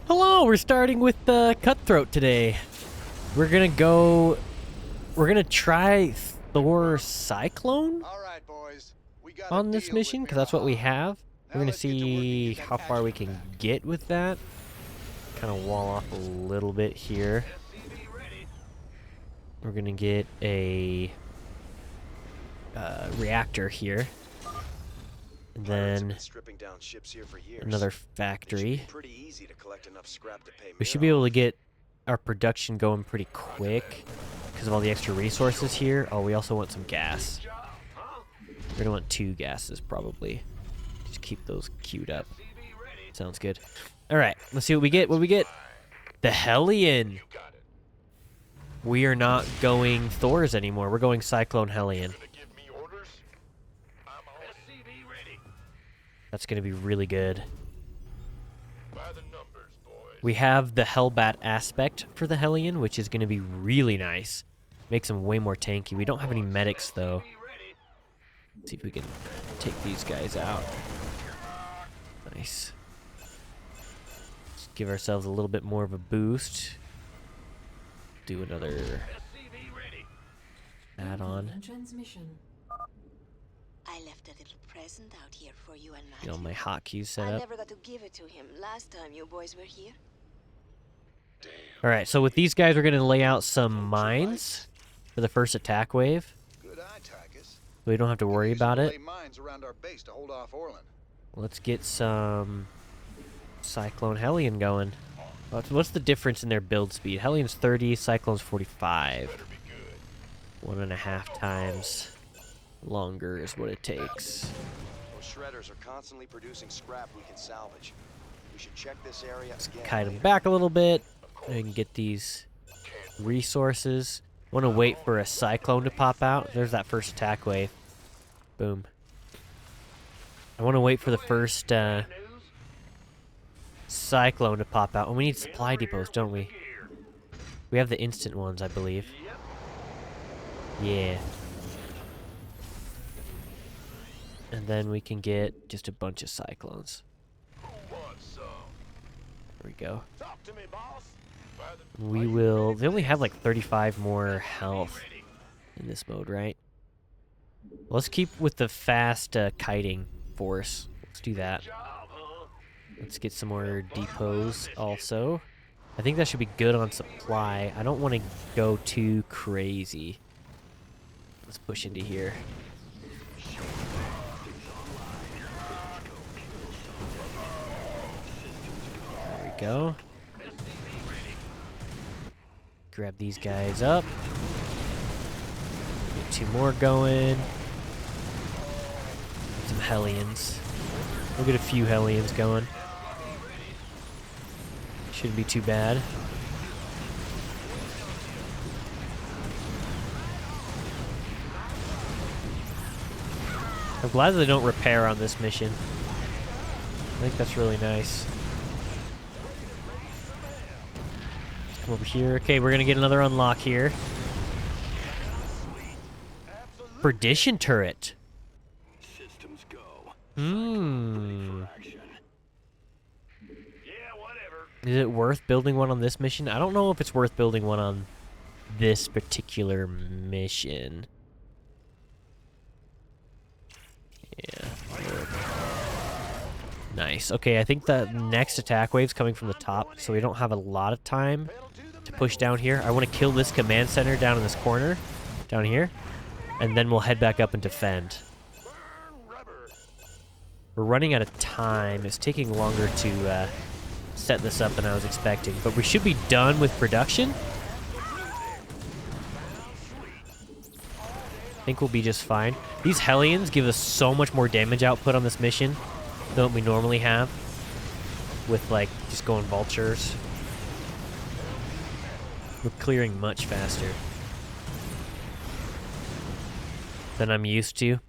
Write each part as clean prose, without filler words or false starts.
Hello, we're starting with Cutthroat today. We're gonna try Thor Cyclone on this mission, because that's what we have. We're gonna see how far we can get with that. Kind of wall off a little bit here. We're gonna get a reactor here. And then another factory. We should be able to get our production going pretty quick because of all the extra resources here. Oh, we also want some gas. We're gonna want 2 gases probably. Just keep those queued up. Sounds good. All right, let's see what we get. What we get? The Hellion. We are not going Thors anymore. We're going Cyclone Hellion. That's going to be really good. We have the Hellbat aspect for the Hellion, which is going to be really nice. Makes him way more tanky. We don't have any medics, though. Let's see if we can take these guys out. Nice. Let's give ourselves a little bit more of a boost. Do another add-on. I left a little present out here for you and Get all my hotkeys set I up. never got to give it to him last time you boys were here. Alright, so with these guys, we're going to lay out some mines for the first attack wave. So we don't have to worry about it. Let's get some Cyclone Hellion going. What's the difference in their build speed? Hellion's 30, Cyclone's 45. 1.5 times longer is what it takes. Those shredders are constantly producing scrap we can salvage. We should check this area again. Kite them back a little bit. I can get these resources. Want to wait for a cyclone to pop out. There's that first attack wave. Boom. I want to wait for the first cyclone to pop out. And we need supply depots, don't we? We have the instant ones, I believe. Yeah. And then we can get just a bunch of cyclones. There we go. We will... They only have like 35 more health in this mode, right? Let's keep with the fast kiting force. Let's do that. Let's get some more depots also. I think that should be good on supply. I don't want to go too crazy. Let's push into here. There we go. Grab these guys up. Get 2 more going. Some Hellions. We'll get a few Hellions going. Shouldn't be too bad. I'm glad that they don't repair on this mission. I think that's really nice. Come over here. Okay, we're gonna get another unlock here. Perdition turret. Is it worth building one on this mission? I don't know if it's worth building one on this particular mission. Yeah. Nice. Okay, I think the next attack wave's coming from the top, so we don't have a lot of time to push down here. I want to kill this command center down in this corner, down here, and then we'll head back up and defend. We're running out of time. It's taking longer to set this up than I was expecting, but we should be done with production. I think we'll be just fine. These Hellions give us so much more damage output on this mission than what we normally have with, like, just going vultures. We're clearing much faster than I'm used to.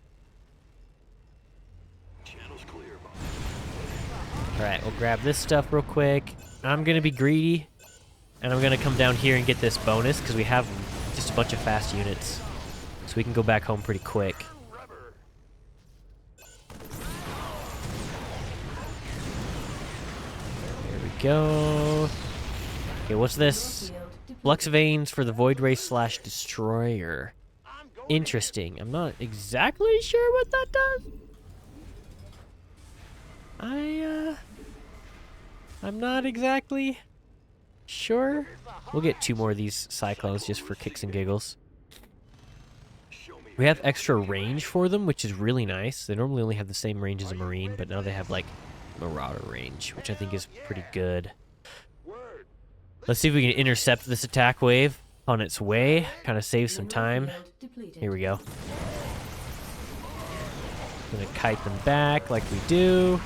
Alright, we'll grab this stuff real quick. I'm going to be greedy, and I'm going to come down here and get this bonus, because we have just a bunch of fast units. So we can go back home pretty quick. There we go. Okay, what's this? Flux veins for the Void Ray / Destroyer. Interesting. I'm not exactly sure what that does. I'm not exactly sure. We'll get 2 more of these Cyclones just for kicks and giggles. We have extra range for them, which is really nice. They normally only have the same range as a Marine, but now they have, like, Marauder range, which I think is pretty good. Let's see if we can intercept this attack wave on its way. Kind of save some time. Here we go. Gonna kite them back like we do.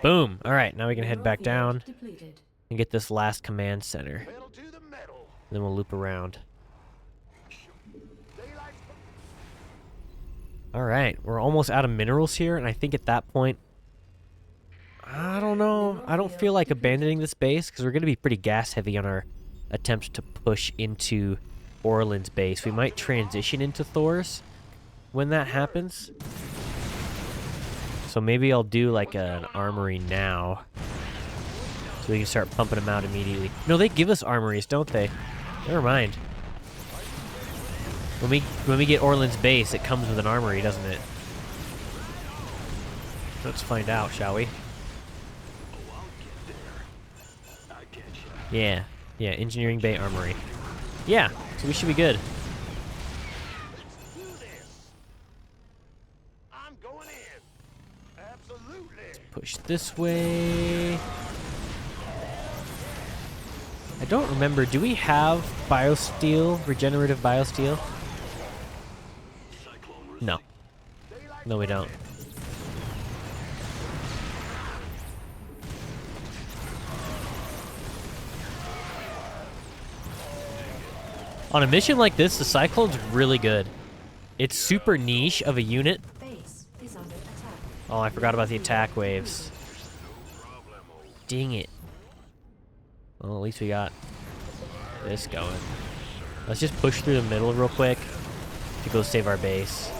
Boom. All right, now we can head back down and get this last command center. Then we'll loop around. All right, we're almost out of minerals here, and I think at that point, I don't know. I don't feel like abandoning this base because we're going to be pretty gas heavy on our attempt to push into Orlan's base. We might transition into Thor's when that happens. So maybe I'll do like an armory now so we can start pumping them out immediately. No, they give us armories, don't they? Never mind. When we get Orlan's base, it comes with an armory, doesn't it? Let's find out, shall we? Yeah, engineering bay armory. Yeah, so we should be good. Let's push this way. I don't remember, do we have biosteel, regenerative biosteel? No. No, we don't. On a mission like this, the Cyclone's really good. It's super niche of a unit. Oh, I forgot about the attack waves. Dang it. Well, at least we got this going. Let's just push through the middle real quick to go save our base.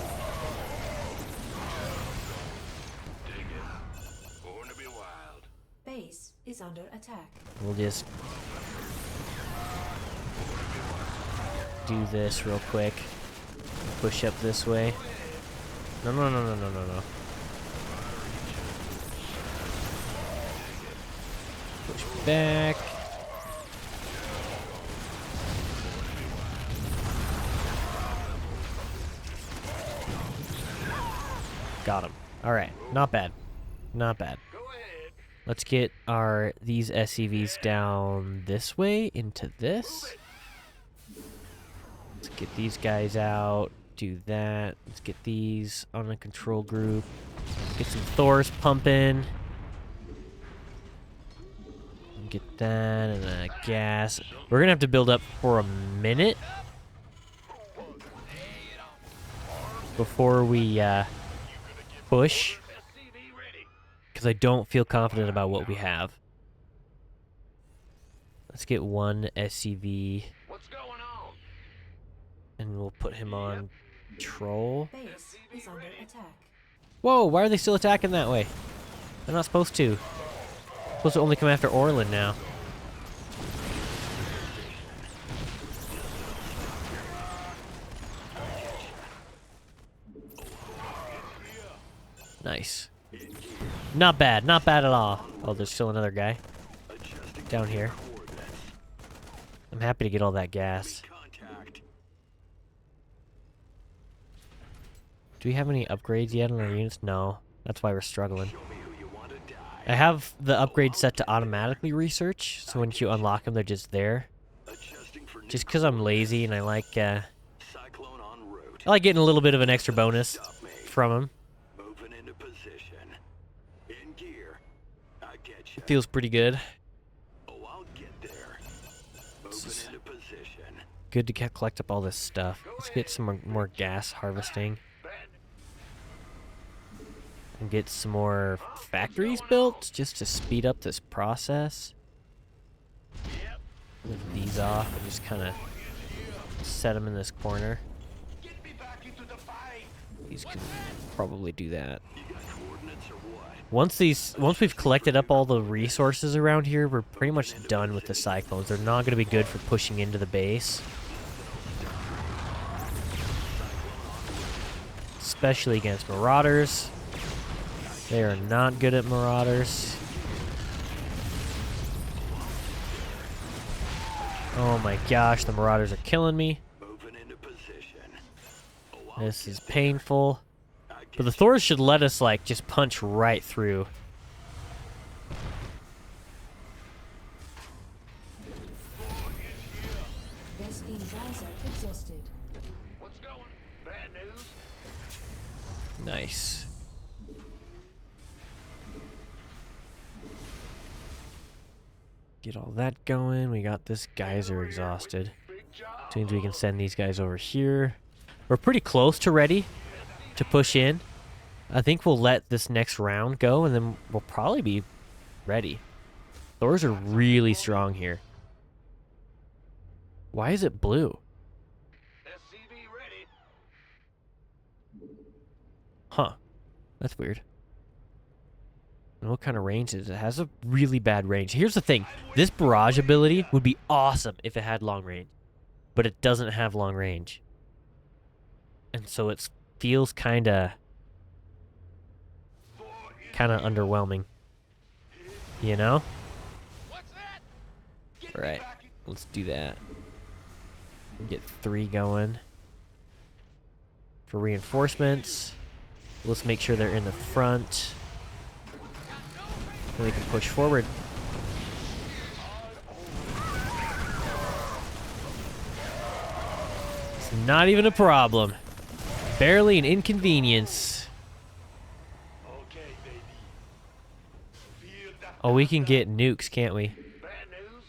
Base is under attack. We'll just do this real quick. Push up this way. No. Push back. Got him. All right, not bad. Not bad. Let's get these SCVs down this way into this. Let's get these guys out. Do that. Let's get these on a control group. Get some Thors pumping. Get that and a gas. We're gonna have to build up for a minute before we push, because I don't feel confident about what we have. Let's get one SCV. What's going on? And we'll put him on troll. Base is under attack. Whoa, why are they still attacking that way? They're not supposed to. Supposed to only come after Orlan now. Nice. Not bad, not bad at all. Oh, there's still another guy down here. I'm happy to get all that gas. Do we have any upgrades yet on our units? No. That's why we're struggling. I have the upgrade set to automatically research, so once you unlock them, they're just there. Just because I'm lazy and I like getting a little bit of an extra bonus from them. It feels pretty good. It's good to collect up all this stuff. Let's get some more gas harvesting. And get some more factories built just to speed up this process. Lift these off and just kind of set them in this corner. These can probably do that. Once we've collected up all the resources around here, we're pretty much done with the Cyclones. They're not going to be good for pushing into the base. Especially against Marauders. They are not good at Marauders. Oh my gosh, the Marauders are killing me. This is painful. But the Thors should let us, like, just punch right through. Nice. Get all that going. We got this geyser exhausted. Which means we can send these guys over here. We're pretty close to ready to push in. I think we'll let this next round go, and then we'll probably be ready. Thors are really strong here. Why is it blue? Huh. That's weird. And what kind of range is it? It has a really bad range. Here's the thing. This barrage ability would be awesome if it had long range. But it doesn't have long range. And so it feels kind of underwhelming. You know? Alright. Let's do that. Get 3 going. For reinforcements. Let's make sure they're in the front. Then we can push forward. It's not even a problem. Barely an inconvenience. Oh, we can get nukes, can't we?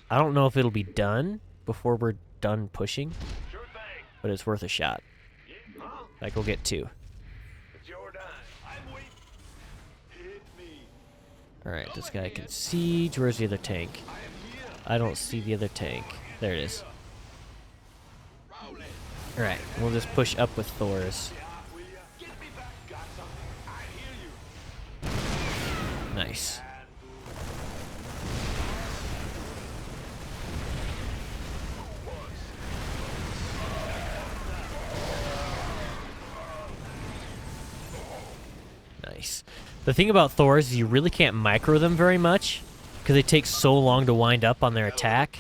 I don't know if it'll be done before we're done pushing, but it's worth a shot. Like, we'll get 2. Alright, this guy can siege. Where's the other tank? I don't see the other tank. There it is. Alright, we'll just push up with Thors. Nice. Nice. The thing about Thors is you really can't micro them very much because they take so long to wind up on their attack.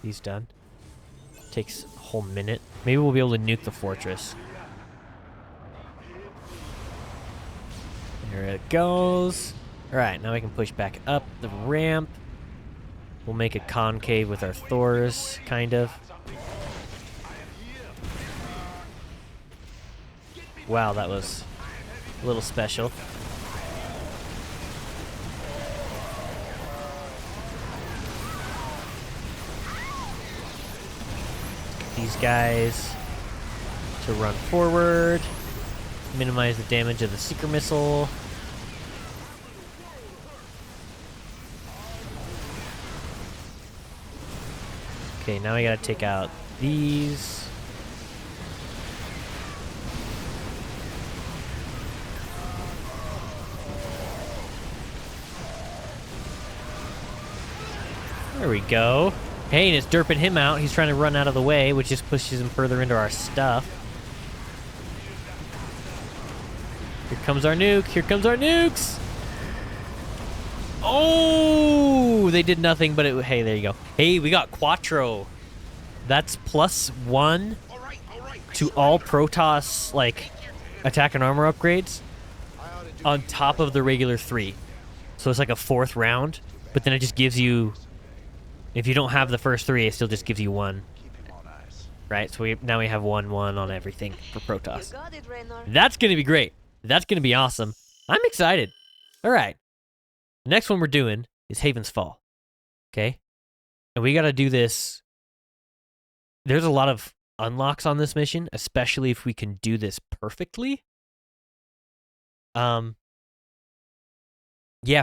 He's done. Takes a whole minute. Maybe we'll be able to nuke the fortress. There it goes. Alright, now we can push back up the ramp. We'll make a concave with our Thors, kind of. Wow, that was a little special. These guys to run forward. Minimize the damage of the seeker missile. Okay, now we gotta take out these. There we go. Hey, and it's derping him out. He's trying to run out of the way, which just pushes him further into our stuff. Here comes our nuke. Here comes our nukes. Oh, they did nothing, but hey, there you go. Hey, we got Quattro. That's +1 to all Protoss, like, attack and armor upgrades on top of the regular 3. So it's like a 4th round, but then it just gives you... If you don't have the first 3, it still just gives you 1. Right? So now we have 1/1 on everything for Protoss. That's going to be great. That's going to be awesome. I'm excited. All right. The next one we're doing is Haven's Fall. Okay? And we got to do this. There's a lot of unlocks on this mission, especially if we can do this perfectly. Yeah,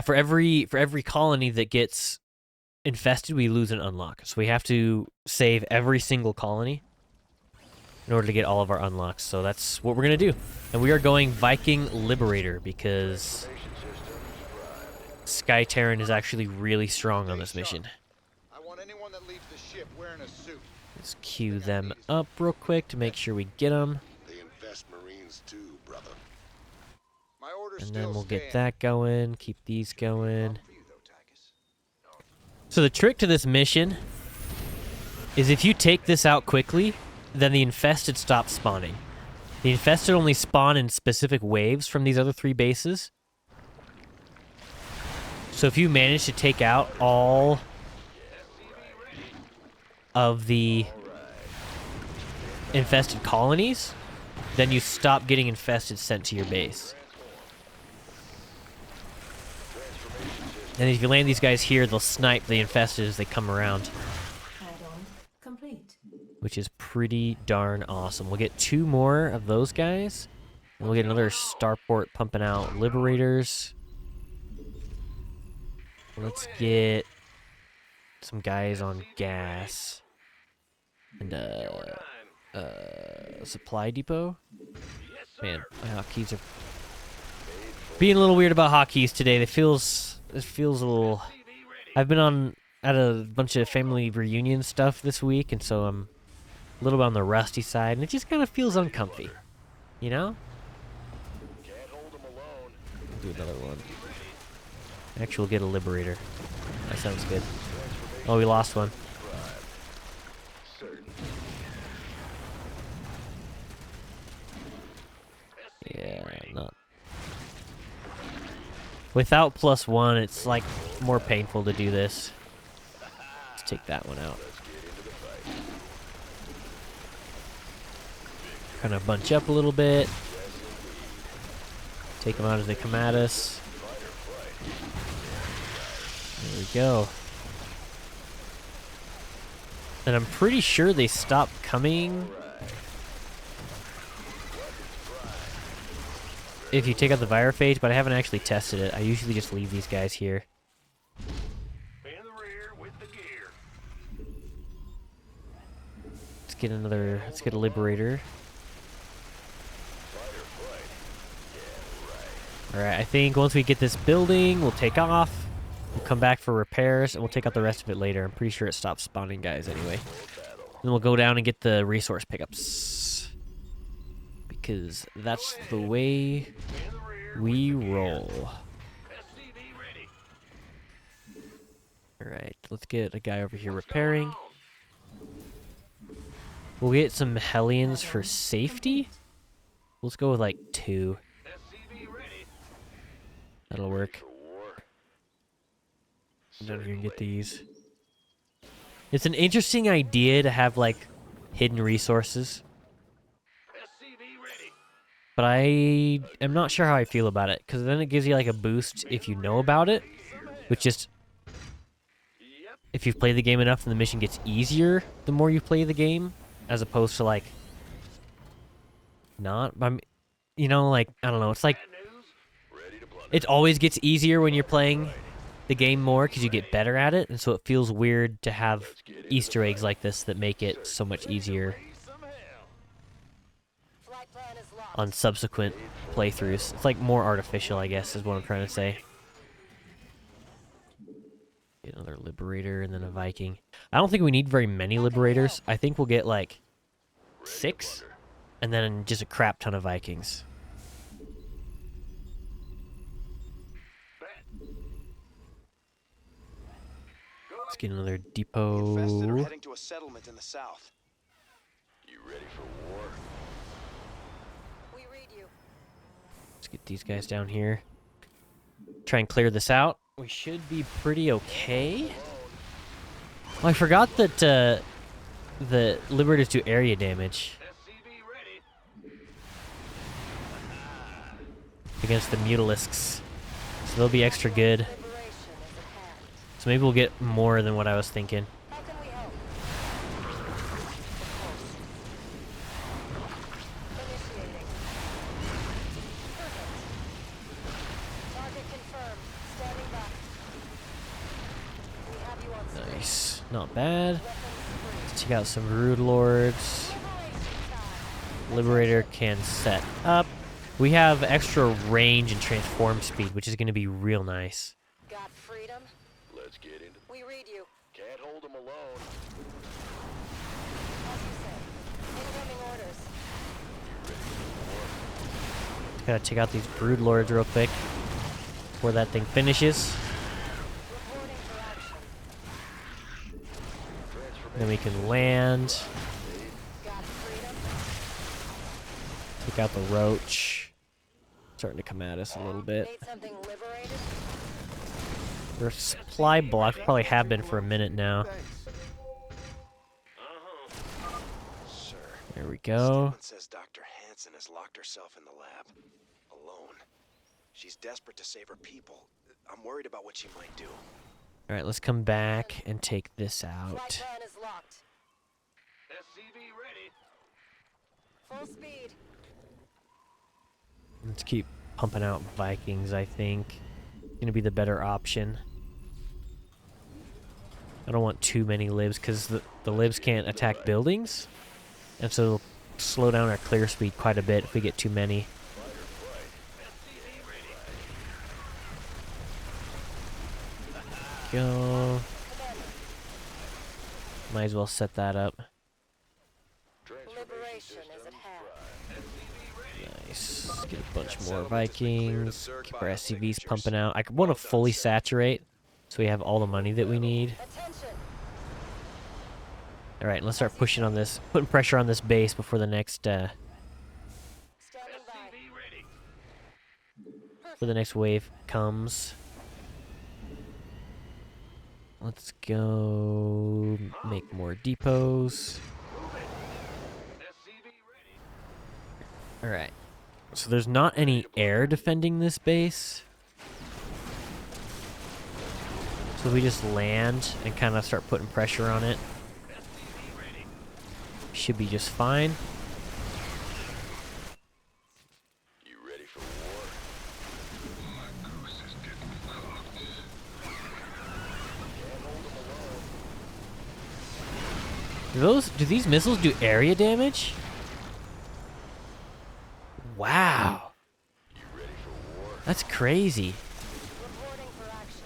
for every colony that gets infested, we lose an unlock. So we have to save every single colony in order to get all of our unlocks. So that's what we're going to do. And we are going Viking Liberator because Sky Terran is actually really strong on this mission. I want anyone that leaves the ship wearing a suit. Let's queue them up real quick to make sure we get them. They infest Marines too, brother. My orders And still then we'll get stand. that going. Keep these going. So the trick to this mission is if you take this out quickly, then the infested stop spawning. The infested only spawn in specific waves from these other 3 bases. So if you manage to take out all of the infested colonies, then you stop getting infested sent to your base. And if you land these guys here, they'll snipe the infested as they come around, Add-on complete. which is pretty darn awesome. We'll get 2 more of those guys, and we'll get another starport pumping out liberators. Let's get some guys on gas and supply depot. Man, my hotkeys are being a little weird about hotkeys today. It feels a little. I've been at a bunch of family reunion stuff this week, and so I'm a little bit on the rusty side, and it just kind of feels uncomfy, you know? Do another one. Actually, we'll get a liberator. That sounds good. Oh, we lost one. Yeah, not. Without +1, it's like more painful to do this. Let's take that one out. Kind of bunch up a little bit. Take them out as they come at us. There we go. And I'm pretty sure they stopped coming if you take out the Virophage, but I haven't actually tested it. I usually just leave these guys here. Let's get a Liberator. Alright, I think once we get this building, we'll take off. We'll come back for repairs, and we'll take out the rest of it later. I'm pretty sure it stops spawning guys anyway. Then we'll go down and get the resource pickups. Because that's the way we roll. Alright, let's get a guy over here repairing. We'll get some Hellions for safety. Let's go with like 2. That'll work. Down here and get these. It's an interesting idea to have like hidden resources, but I am not sure how I feel about it, because then it gives you like a boost if you know about it, which just, if you've played the game enough, then the mission gets easier the more you play the game, as opposed to like not. You know, like, I don't know. It's like it always gets easier when you're playing the game more because you get better at it, and so it feels weird to have Easter eggs like this that make it so much easier on subsequent playthroughs. It's like more artificial, I guess, is what I'm trying to say. Get another Liberator and then a Viking. I don't think we need very many Liberators. I think we'll get like 6 and then just a crap ton of Vikings. Let's get another depot. Infested are heading to a settlement in the south. You ready for war? We read you. Let's get these guys down here. Try and clear this out. We should be pretty okay. Oh, I forgot that the Liberators do area damage against the Mutalisks, so they'll be extra good. So maybe we'll get more than what I was thinking. How can we help? Initiating. Perfect. Target confirmed. Standing by. We have you on screen. Nice. Not bad. Weapons free. Let's check out some Rude Lords. Liberation time. Liberator can set up. We have extra range and transform speed, which is going to be real nice. Got freedom? Let's get into. We read you. Can't hold them alone. As you say. Incoming orders. Gotta check out these brood lords real quick before that thing finishes. Reporting for action. Then we can land. Got freedom? Take out the roach. Starting to come at us a little bit. Need something liberated? We're supply blocked. Probably have been for a minute now. Sir. There we go. Statement says Dr. Hansen has locked herself in the lab. Alone. She's desperate to save her people. I'm worried about what she might do. All right, let's come back and take this Flight out. plan is locked. SCV ready. Full speed. Let's keep pumping out Vikings, I think. Gonna be the better option. I don't want too many libs because the libs can't attack buildings. And so it'll slow down our clear speed quite a bit if we get too many. Go. Might as well set that up. Liberation is at hand. Nice. Get a bunch more Vikings. Keep our SCVs pumping out. I want to fully saturate so we have all the money that we need. Attention. All right, let's start pushing on this, putting pressure on this base before the next Standing by. for the next wave comes. Let's go make more depots. All right. So there's not any air defending this base. So we just land and kind of start putting pressure on it. Should be just fine. You ready for war? My goose is getting cooked. Can't hold them alone. Do these missiles do area damage? Wow. You ready for war? That's crazy. Reporting for action.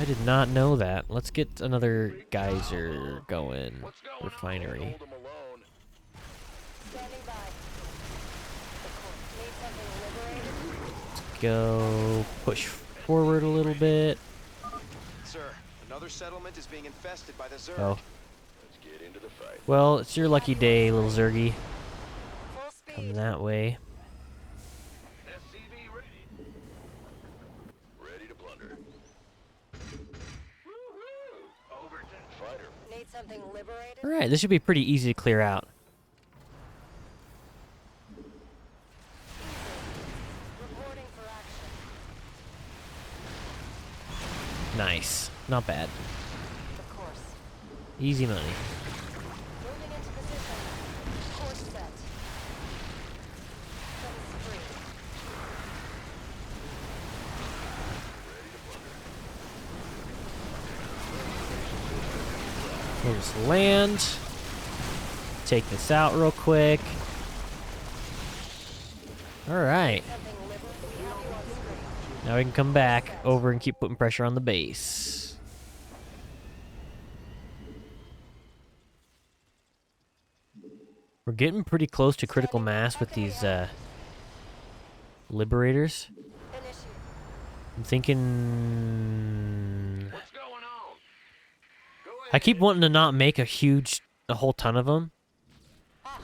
I did not know that. Let's get another geyser going. What's going Refinery. on? Hold them alone. Standing by. Need something liberated? Let's go push forward a little bit. Sir, another settlement is being infested by the Zerg. Oh, Let's get into the fight. well, it's your lucky day, little Zergy. Full Come speed. that way. SCV ready. Ready to plunder. Woohoo! Overton. Fighter. Need something liberated? All right, this should be pretty easy to clear out. Reporting for action. Nice. Not bad. Of course. Easy money. Moving into position. Course set. Guns free. We'll just land. Take this out real quick. All right. Something liberated. We have you on screen. Now we can come back over and keep putting pressure on the base. We're getting pretty close to critical mass with these Liberators. Initiate. I'm thinking... What's going on? Go I keep wanting to not make a whole ton of them. Ah,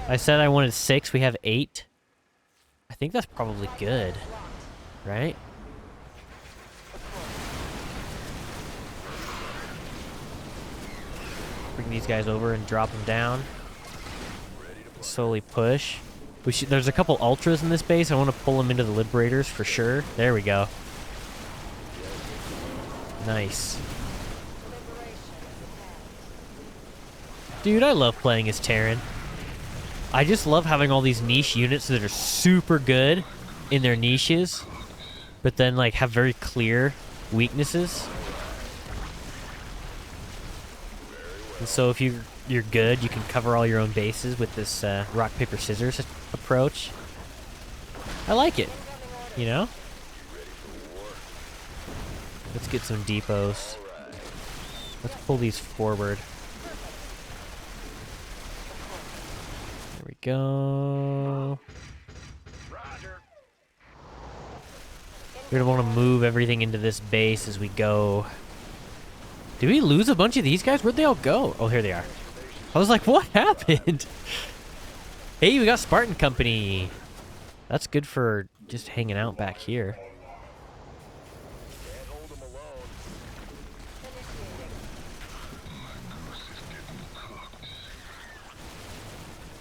I said I wanted 6, we have 8. I think that's probably good, locked. right? Bring these guys over and drop them down. Slowly push. There's a couple ultras in this base. I want to pull them into the Liberators for sure. There we go. Nice. Dude, I love playing as Terran. I just love having all these niche units that are super good in their niches, but then like have very clear weaknesses. And so if you you're good. You can cover all your own bases with this rock, paper, scissors approach. I like it, you know? Let's get some depots. Let's pull these forward. There we go. We're gonna want to move everything into this base as we go. Did we lose a bunch of these guys? Where'd they all go? Oh, here they are. I was like, what happened? Hey, we got Spartan Company. That's good for just hanging out back here.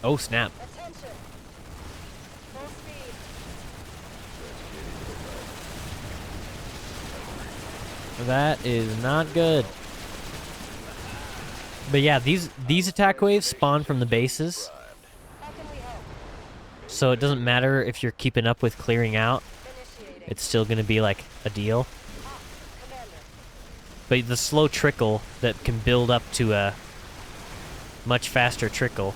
Oh, snap. Attention. Full speed. That is not good. But yeah, these attack waves spawn from the bases. How can we help? So it doesn't matter if you're keeping up with clearing out. Initiating. It's still going to be like a deal. Commander. But the slow trickle that can build up to a much faster trickle,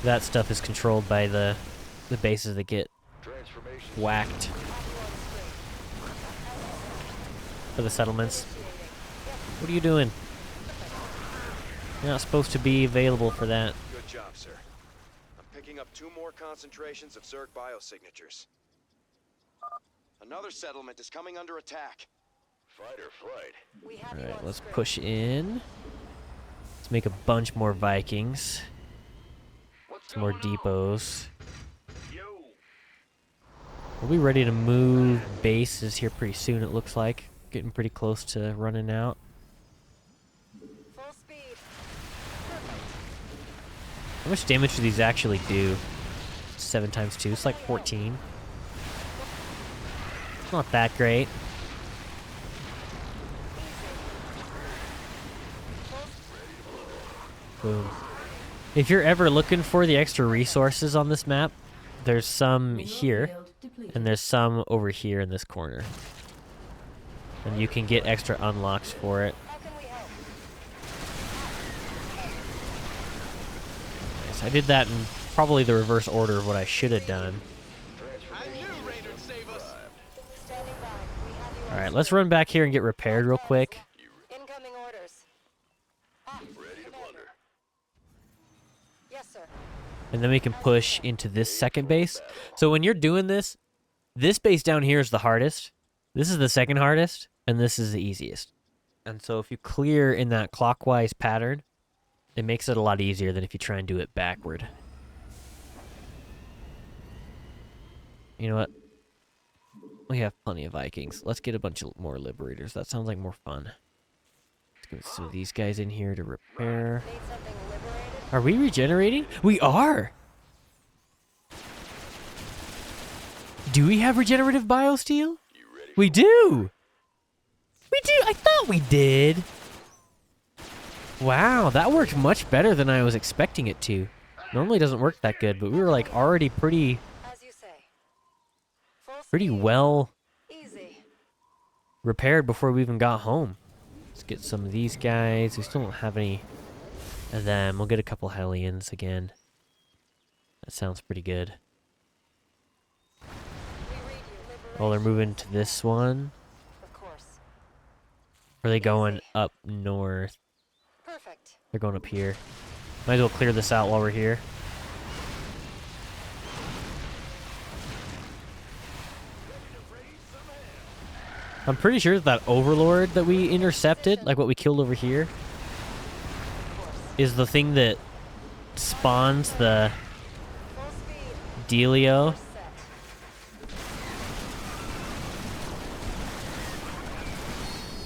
that stuff is controlled by the bases that get whacked for the settlements. What are you doing? You're not supposed to be available for that. Good job, sir. I'm picking up 2 more concentrations of Zerg biosignatures. Another settlement is coming under attack. Fight or flight. We have you Alright, on let's screen. push in. Let's make a bunch more Vikings. Some more depots. We'll be ready to move bases here pretty soon, it looks like. Getting pretty close to running out. Full speed. How much damage do these actually do? 7 times 2, it's like 14. It's not that great. Boom. If you're ever looking for the extra resources on this map, there's some here, Field depleted. and there's some over here in this corner. And you can get extra unlocks for it. How can we help? Nice. I did that in probably the reverse order of what I should have done. Standing by. We have you on Alright, let's run back here and get repaired real quick. Incoming orders. Ready to plunder. Yes, sir. And then we can push into this second base. So when you're doing this, this base down here is the hardest. This is the second hardest, and this is the easiest. And so if you clear in that clockwise pattern, it makes it a lot easier than if you try and do it backward. You know what? We have plenty of Vikings. Let's get a bunch of more Liberators. That sounds like more fun. Let's get some of these guys in here to repair. Need something liberated? Are we regenerating? We are! Do we have regenerative biosteel? We do! We do! I thought we did! Wow, that worked much better than I was expecting it to. Normally it doesn't work that good, but we were like already pretty As you say. Full pretty speed. well Easy. repaired before we even got home. Let's get some of these guys. We still don't have any of them. We'll get a couple Hellions again. That sounds pretty good. We read you. Oh, they're moving to this one. Of course. Or are they going up north? Perfect. They're going up here. Might as well clear this out while we're here. I'm pretty sure that Overlord that we intercepted, like what we killed over here, is the thing that spawns the Full speed. Delio. Set.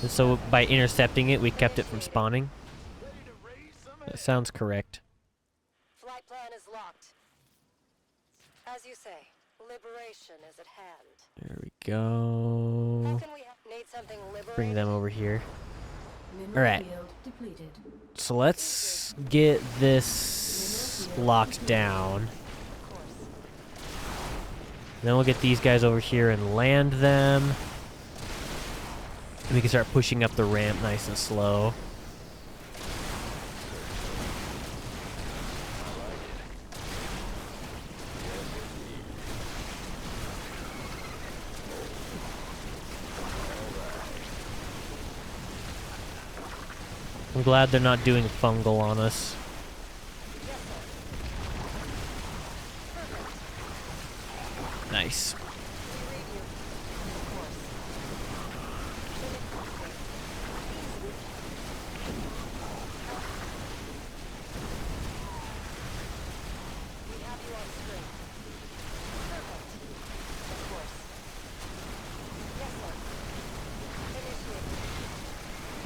And so by intercepting it, we kept it from spawning. That sounds correct. Flight plan is locked. As you say, liberation is at hand. There we How go. can we need something liberated? Bring them over here. Mineral Alright. field depleted. So let's get this locked down. Of course. Then we'll get these guys over here and land them. And we can start pushing up the ramp nice and slow. I'm glad they're not doing fungal on us. Nice.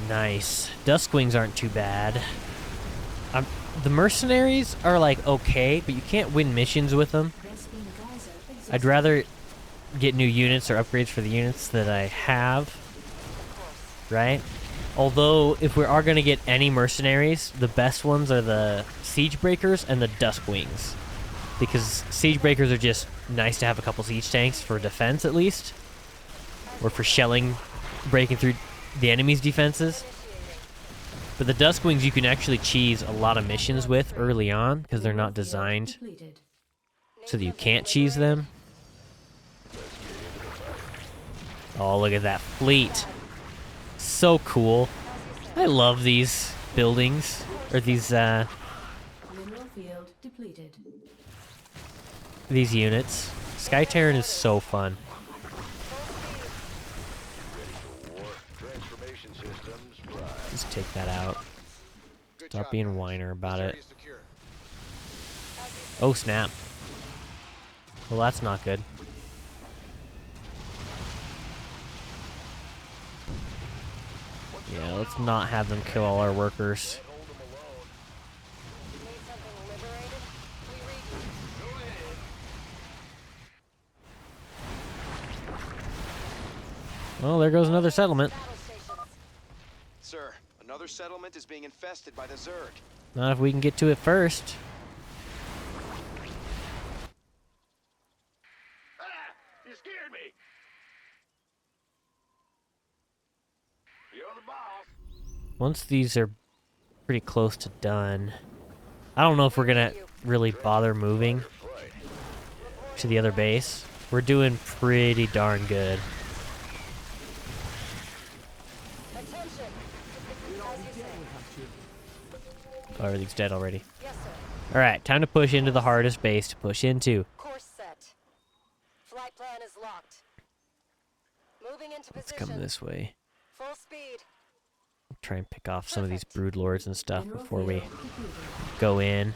Nice. Duskwings aren't too bad. The mercenaries are like okay, but you can't win missions with them. I'd rather get new units or upgrades for the units that I have, right? Although, if we are going to get any mercenaries, the best ones are the Siege Breakers and the Duskwings. Because Siege Breakers are just nice to have a couple siege tanks for defense, at least. Or for shelling, breaking through the enemy's defenses. But the Duskwings you can actually cheese a lot of missions with early on, because they're not designed so that you can't cheese them. Oh, look at that fleet. So cool. I love these buildings, or these units. Sky Terran is so fun. Just take that out. Stop being a whiner about it. Oh, snap. Well, that's not good. Yeah, let's not have them kill all our workers. Well, there goes another settlement. Sir, another settlement is being infested by the Zerg. Not if we can get to it first. You scared me. You're the boss. Once these are pretty close to done, I don't know if we're gonna really bother moving to the other base. We're doing pretty darn good. Oh, everything's dead already. Alright, time to push into the hardest base to push into. Course set. Flight plan is locked. Moving into Let's position. come this way. Full speed. Try and pick off some of these broodlords and stuff before we go in.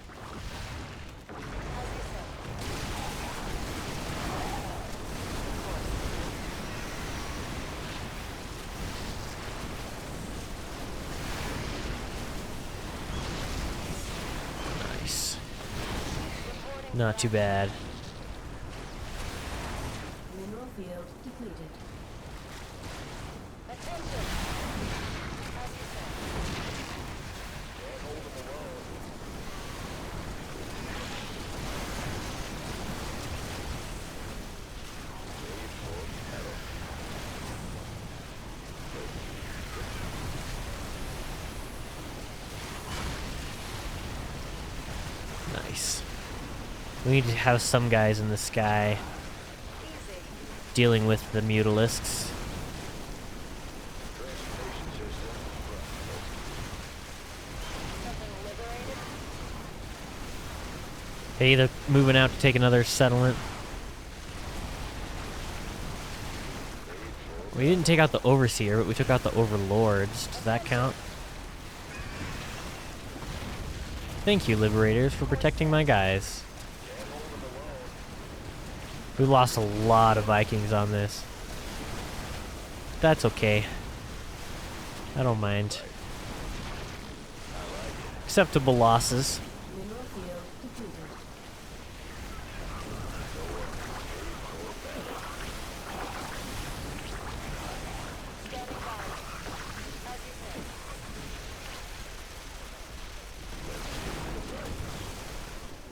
Nice. Not too bad. Mineral field depleted. Attention. Nice. We need to have some guys in the sky dealing with the mutilisks. Okay, they're moving out to take another settlement. We didn't take out the Overseer, but we took out the Overlords. Does that count? Thank you, Liberators, for protecting my guys. We lost a lot of Vikings on this. That's okay. I don't mind. Acceptable losses. Mineral field depleted.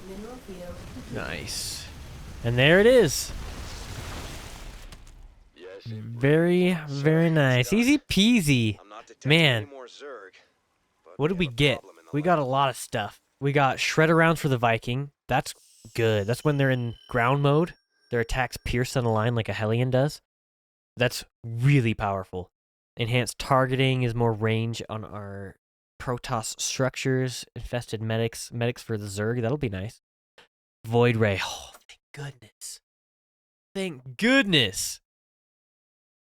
Mineral field depleted. Nice. And there it is. Yes, Very, very nice. Easy peasy. I'm not detecting Man. any more Zerg. But What did we have a get? problem in the We got a lab. lot of stuff. We got shredder rounds for the Viking. That's good. That's when they're in ground mode. Their attacks pierce on a line like a Hellion does. That's really powerful. Enhanced targeting is more range on our Protoss structures, infested medics for the Zerg. That'll be nice. Void Ray. Oh, thank goodness. Thank goodness.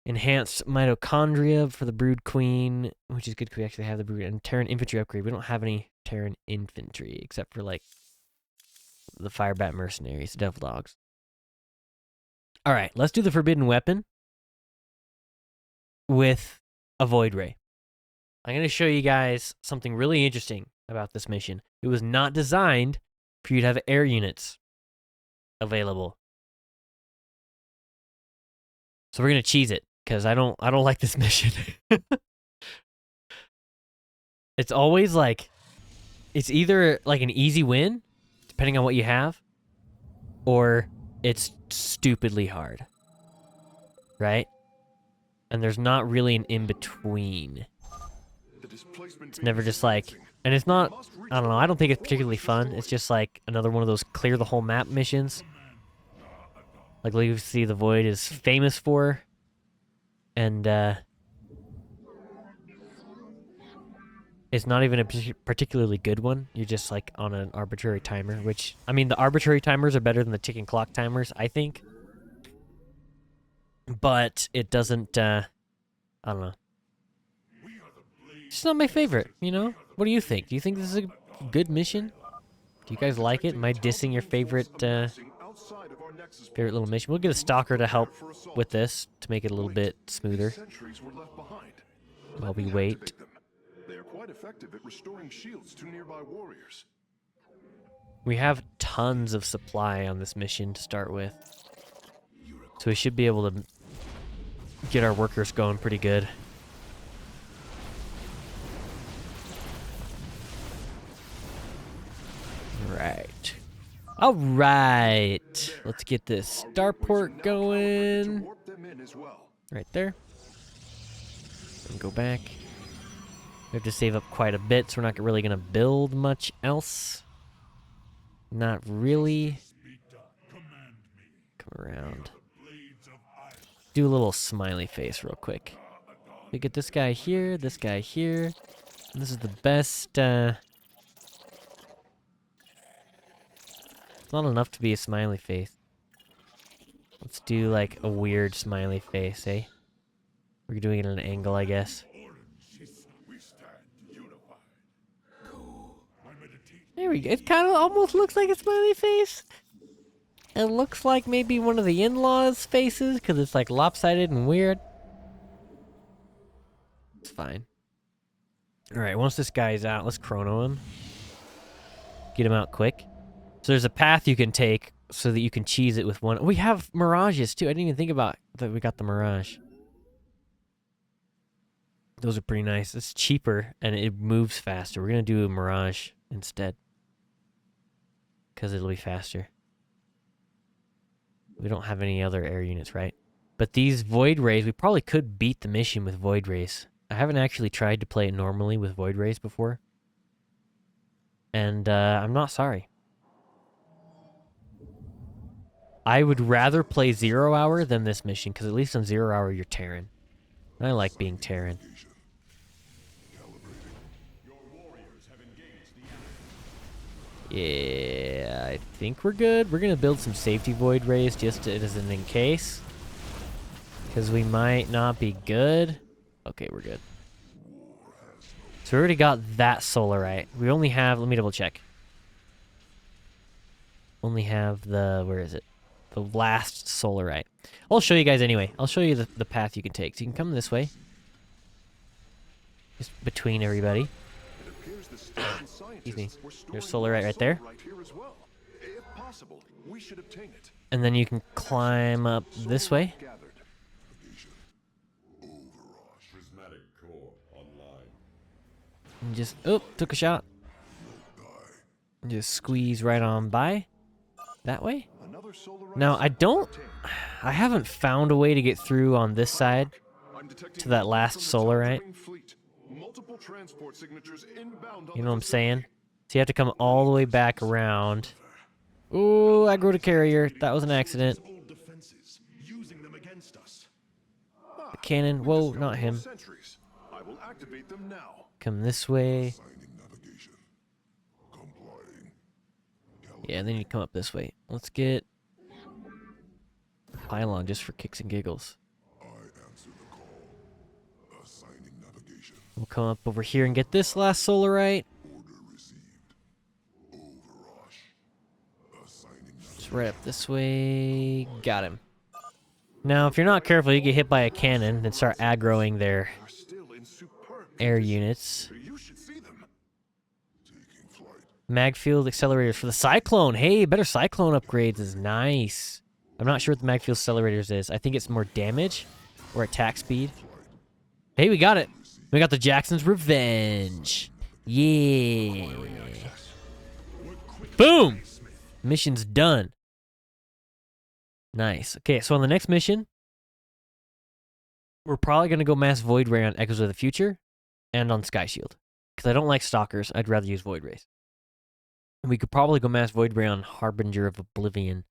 Enhanced mitochondria for the Brood Queen, which is good because we actually have the Brood. And Terran infantry upgrade. We don't have any Terran infantry except for like the Firebat mercenaries, Devil Dogs. All right, let's do the Forbidden Weapon with a Void Ray. I'm going to show you guys something really interesting about this mission. It was not designed for you to have air units available. So we're going to cheese it because I don't like this mission. It's always like, it's either like an easy win, depending on what you have, or it's stupidly hard, right? And there's not really an in-between. It's never just like, and it's not, I don't know, I don't think it's particularly fun. It's just like another one of those clear the whole map missions. Like Leave See the Void is famous for. And it's not even a particularly good one. You're just like on an arbitrary timer, which, I mean, the arbitrary timers are better than the ticking clock timers, I think. But it doesn't, I don't know. It's not my favorite, you know? What do you think? Do you think this is a good mission? Do you guys like it? Am I dissing your favorite little mission? We'll get a stalker to help with this to make it a little bit smoother while we wait. They are quite effective at restoring shields to nearby warriors. We have tons of supply on this mission to start with, so we should be able to get our workers going pretty good. Right. All right. Let's get this starport going. Right there. And go back. We have to save up quite a bit, so we're not really going to build much else. Not really. Come around. Do a little smiley face real quick. We get this guy here, and this is the best, it's not enough to be a smiley face. Let's do like a weird smiley face, eh? We're doing it at an angle, I guess. There we go. It kind of almost looks like a smiley face. It looks like maybe one of the in-laws' faces because it's like lopsided and weird. It's fine. All right, once this guy's out, let's chrono him. Get him out quick. So there's a path you can take so that you can cheese it with one. We have mirages too. I didn't even think about that. We got the mirage. Those are pretty nice. It's cheaper and it moves faster. We're gonna do a mirage instead because it'll be faster. We don't have any other air units, right? But these Void Rays, we probably could beat the mission with Void Rays. I haven't actually tried to play it normally with Void Rays before. And I'm not sorry. I would rather play 0 Hour than this mission, because at least on 0 Hour you're Terran. And I like being Terran. Yeah, I think we're good. We're going to build some safety Void Rays just as an in case. Because we might not be good. Okay, we're good. So we already got that solarite. We only have, let me double check. Only have the, where is it? The last solarite. I'll show you guys anyway. I'll show you the path you can take. So you can come this way. Just between everybody. Excuse me. There's solarite right there. And then you can climb up this way. And just, oh, took a shot. And just squeeze right on by. That way. Now, I haven't found a way to get through on this side to that last solarite. You know what I'm saying? So you have to come all the way back around. Ooh, I grew a carrier. That was an accident. The cannon. Whoa, not him. come this way. Assigning navigation. Complying. Yeah, and then you come up this way. Let's get pylon just for kicks and giggles. I answer the call. Assigning navigation. We'll come up over here and get this last solarite. Order received. Overrush. Assigning Just right up this way. Got him. Now, if you're not careful, you get hit by a cannon and start aggroing their are still in superb air condition. units. You should see them. Taking flight. Mag field accelerators for the Cyclone. Hey, better Cyclone upgrades is nice. I'm not sure what the mag field accelerators is. I think it's more damage or attack speed. Hey, we got it. We got the Jackson's Revenge. Yeah. Boom. Mission's done. Nice. Okay, so on the next mission, we're probably going to go Mass Void Ray on Echoes of the Future and on Sky Shield. Because I don't like Stalkers. I'd rather use Void Rays. And we could probably go Mass Void Ray on Harbinger of Oblivion,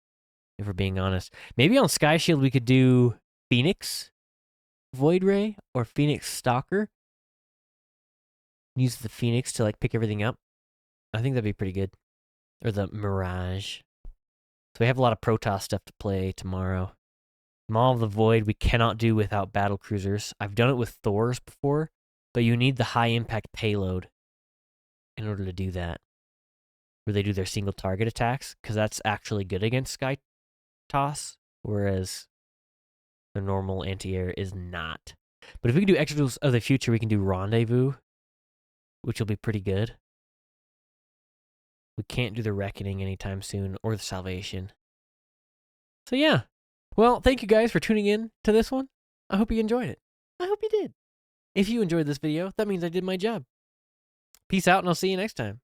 if we're being honest. Maybe on Sky Shield we could do Phoenix Void Ray or Phoenix Stalker. Use the Phoenix to like pick everything up. I think that'd be pretty good. Or the Mirage. So we have a lot of Protoss stuff to play tomorrow. Maw of the Void we cannot do without battle cruisers. I've done it with Thors before, but you need the high impact payload in order to do that. Where they do their single target attacks, because that's actually good against Sky Toss, whereas the normal anti-air is not. But if we can do Echoes of the Future, we can do Rendezvous, which will be pretty good. We can't do the Reckoning anytime soon, or the Salvation. So yeah. Well, thank you guys for tuning in to this one. I hope you enjoyed it. I hope you did. If you enjoyed this video, that means I did my job. Peace out, and I'll see you next time.